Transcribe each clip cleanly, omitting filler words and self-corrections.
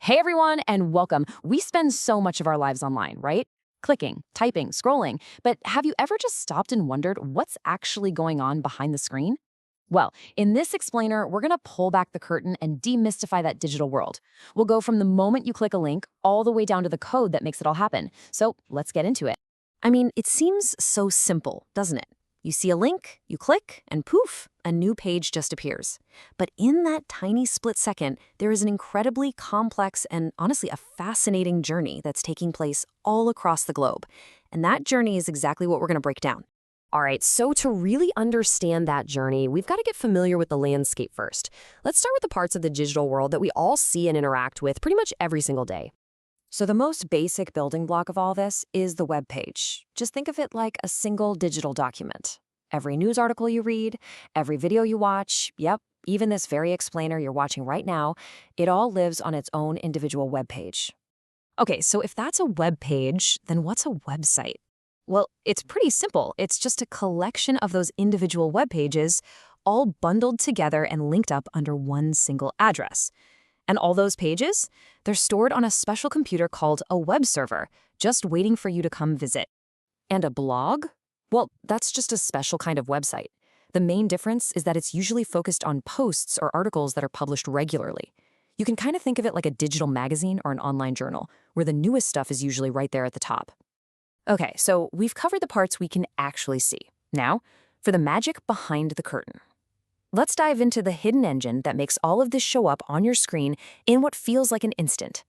Hey everyone, and welcome. We spend so much of our lives online, right? Clicking, typing, scrolling. But have you ever just stopped and wondered what's actually going on behind the screen? Well, in this explainer, we're going to pull back the curtain and demystify that digital world. We'll go from the moment you click a link all the way down to the code that makes it all happen. So let's get into it. I mean, it seems so simple, doesn't it? You see a link, you click, and poof, a new page just appears. But in that tiny split second, there is an incredibly complex and honestly a fascinating journey that's taking place all across the globe. And that journey is exactly what we're going to break down. All right, so to really understand that journey, we've got to get familiar with the landscape first. Let's start with the parts of the digital world that we all see and interact with pretty much every single day. So the most basic building block of all this is the web page. Just think of it like a single digital document. Every news article you read, every video you watch, yep, even this very explainer you're watching right now, it all lives on its own individual web page. Okay, so if that's a web page, then what's a website? Well, it's pretty simple. It's just a collection of those individual web pages, all bundled together and linked up under one single address. And all those pages, they're stored on a special computer called a web server, just waiting for you to come visit. And a blog? Well, that's just a special kind of website. The main difference is that it's usually focused on posts or articles that are published regularly. You can kind of think of it like a digital magazine or an online journal, where the newest stuff is usually right there at the top. Okay, so we've covered the parts we can actually see. Now, for the magic behind the curtain. Let's dive into the hidden engine that makes all of this show up on your screen in what feels like an instant.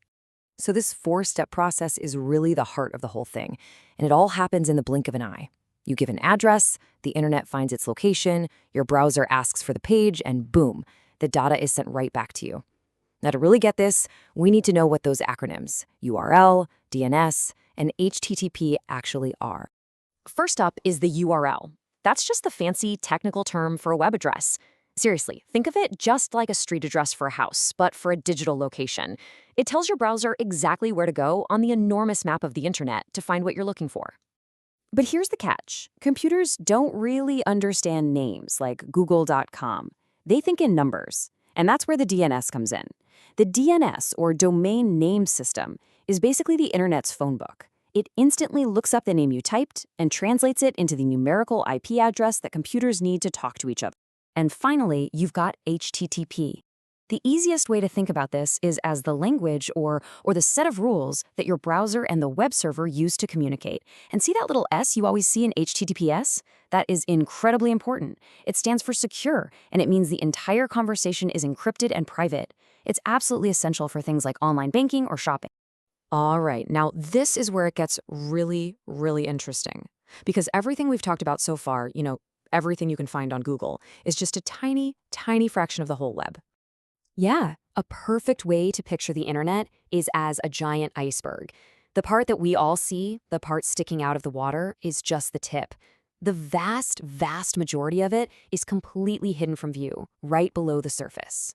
So this four-step process is really the heart of the whole thing, and it all happens in the blink of an eye. You give an address, the internet finds its location, your browser asks for the page, and boom, the data is sent right back to you. Now to really get this, we need to know what those acronyms, URL, DNS, and HTTP actually are. First up is the URL. That's just the fancy technical term for a web address. Seriously, think of it just like a street address for a house, but for a digital location. It tells your browser exactly where to go on the enormous map of the internet to find what you're looking for. But here's the catch. Computers don't really understand names like Google.com. They think in numbers, and that's where the DNS comes in. The DNS, or Domain Name System, is basically the internet's phone book. It instantly looks up the name you typed and translates it into the numerical IP address that computers need to talk to each other. And finally, you've got HTTP. The easiest way to think about this is as the language or the set of rules that your browser and the web server use to communicate. And see that little S you always see in HTTPS? That is incredibly important. It stands for secure, and it means the entire conversation is encrypted and private. It's absolutely essential for things like online banking or shopping. All right, now this is where it gets really, really interesting. Because everything we've talked about so far, everything you can find on Google, is just a tiny, tiny fraction of the whole web. Yeah, a perfect way to picture the internet is as a giant iceberg. The part that we all see, the part sticking out of the water, is just the tip. The vast, vast majority of it is completely hidden from view, right below the surface.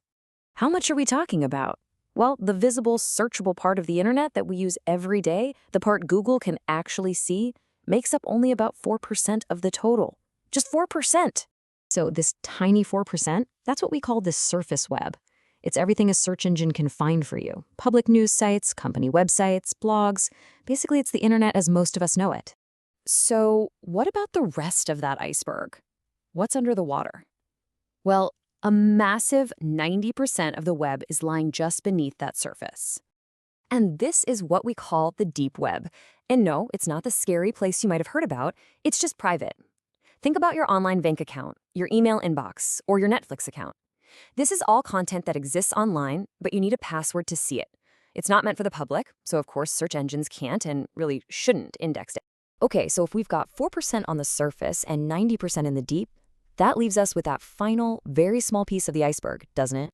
How much are we talking about? Well, the visible, searchable part of the internet that we use every day, the part Google can actually see, makes up only about 4% of the total. Just 4%. So this tiny 4%, that's what we call the surface web. It's everything a search engine can find for you. Public news sites, company websites, blogs. Basically, it's the internet as most of us know it. So what about the rest of that iceberg? What's under the water? Well, a massive 90% of the web is lying just beneath that surface. And this is what we call the deep web. And no, it's not the scary place you might have heard about. It's just private. Think about your online bank account, your email inbox, or your Netflix account. This is all content that exists online, but you need a password to see it. It's not meant for the public, so of course search engines can't and really shouldn't index it. Okay, so if we've got 4% on the surface and 90% in the deep, that leaves us with that final, very small piece of the iceberg, doesn't it?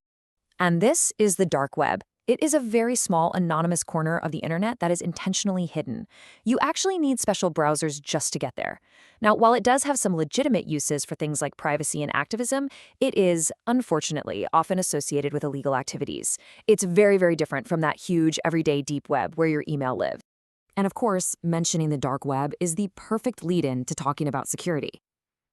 And this is the dark web. It is a very small, anonymous corner of the internet that is intentionally hidden. You actually need special browsers just to get there. Now, while it does have some legitimate uses for things like privacy and activism, it is, unfortunately, often associated with illegal activities. It's very, very different from that huge, everyday deep web where your email lives. And of course, mentioning the dark web is the perfect lead-in to talking about security.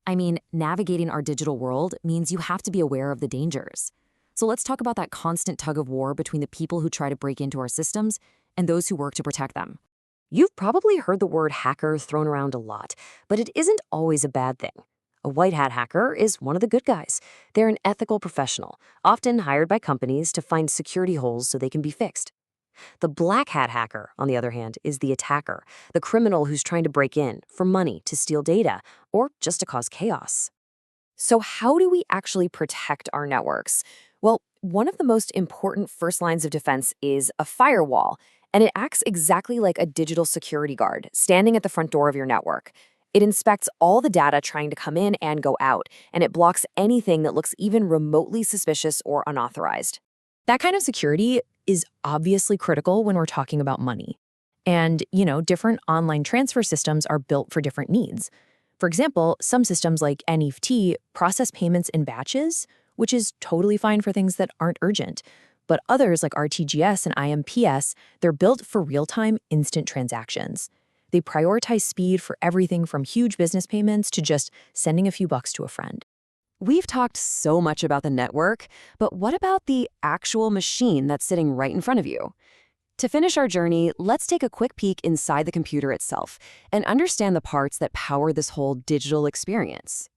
I mean, navigating our digital world means you have to be aware of the dangers. So let's talk about that constant tug of war between the people who try to break into our systems and those who work to protect them. You've probably heard the word hacker thrown around a lot, but it isn't always a bad thing. A white hat hacker is one of the good guys. They're an ethical professional, often hired by companies to find security holes so they can be fixed. The black hat hacker, on the other hand, is the attacker, the criminal who's trying to break in for money, to steal data, or just to cause chaos. So, how do we actually protect our networks? Well, one of the most important first lines of defense is a firewall, and it acts exactly like a digital security guard standing at the front door of your network. It inspects all the data trying to come in and go out, and it blocks anything that looks even remotely suspicious or unauthorized. That kind of security is obviously critical when we're talking about money. And, different online transfer systems are built for different needs. For example, some systems like NEFT process payments in batches, which is totally fine for things that aren't urgent. But others like RTGS and IMPS, they're built for real-time instant transactions. They prioritize speed for everything from huge business payments to just sending a few bucks to a friend. We've talked so much about the network, but what about the actual machine that's sitting right in front of you? To finish our journey, let's take a quick peek inside the computer itself and understand the parts that power this whole digital experience.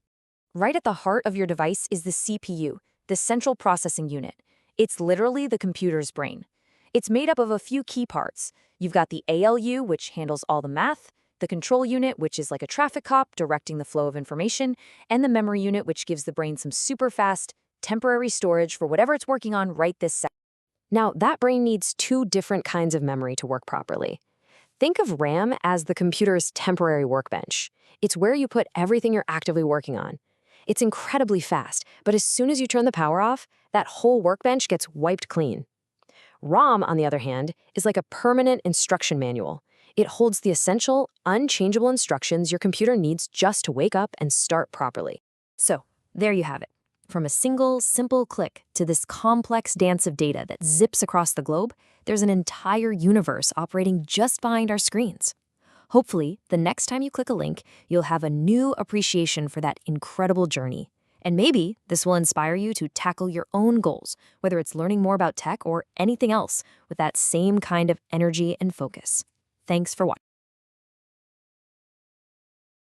Right at the heart of your device is the CPU, the central processing unit. It's literally the computer's brain. It's made up of a few key parts. You've got the ALU, which handles all the math, the control unit, which is like a traffic cop directing the flow of information, and the memory unit, which gives the brain some super fast, temporary storage for whatever it's working on right this second. Now, that brain needs two different kinds of memory to work properly. Think of RAM as the computer's temporary workbench. It's where you put everything you're actively working on. It's incredibly fast, but as soon as you turn the power off, that whole workbench gets wiped clean. ROM, on the other hand, is like a permanent instruction manual. It holds the essential, unchangeable instructions your computer needs just to wake up and start properly. So, there you have it. From a single, simple click to this complex dance of data that zips across the globe, there's an entire universe operating just behind our screens. Hopefully, the next time you click a link, you'll have a new appreciation for that incredible journey. And maybe this will inspire you to tackle your own goals, whether it's learning more about tech or anything else, with that same kind of energy and focus. Thanks for watching.